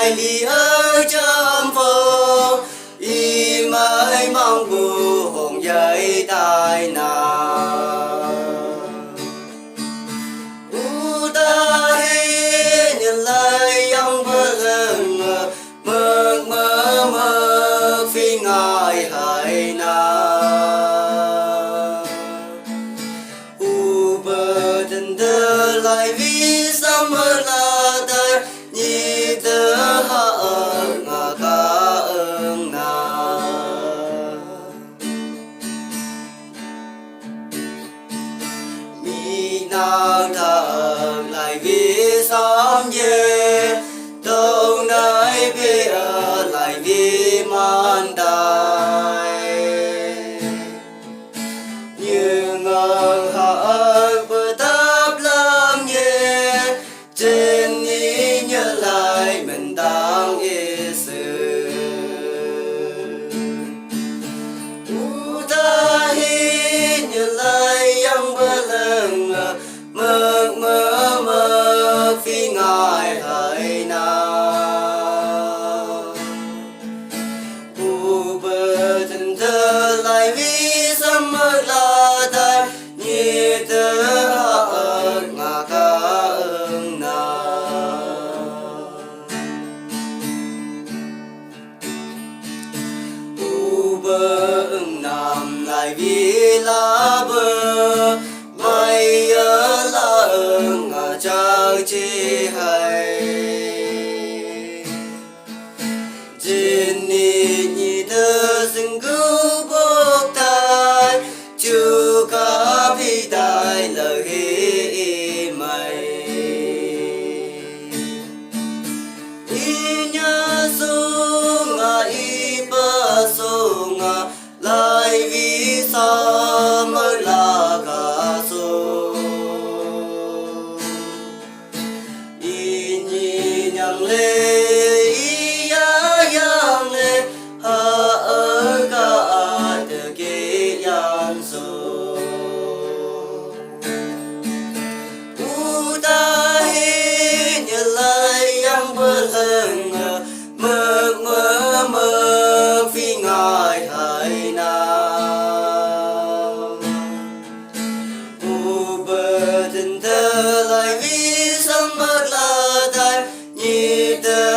lại li ở trong phố y mãi mong bu hồng dậy tai nào u ta hi nhìn lại ông bơ lưng mơ mơ mơ phi ngài hải nào u bơ tình thơ lại vì sao mơ là đời nhị tơ hạ ngà ca ơn nào mi nào thờ lại vì sao về đâu nơi vì ở lại vì man đài như ngờ hạ bờ táp lam nhẹ trên ý nhớ lại mình đang yêu sự u ta hi nhớ lại yang bờ lưng mơ mơ mơ phi ngài hải nào u bờ tình thơ lại vì sớm mơ là đời như tơ hạ ngà ca ơn nào u bờ nằm lại vì lá bờ mai ở là ơn ngà trang chi hay trên nhị thơ dừng cứu bốc tai chưa cả phi đại lời hi mày y nhớ xuống y ba xuống lại vì sao mới là cả số y nhị nhằng lê y ya yang lê ha ở cả từ kia yan số u ta hi nhớ lại yang bơ lưng mơ mơ mơ phi ngài hải nào u bơ tình thơ lại vì sớm mơ là đời nhị tơ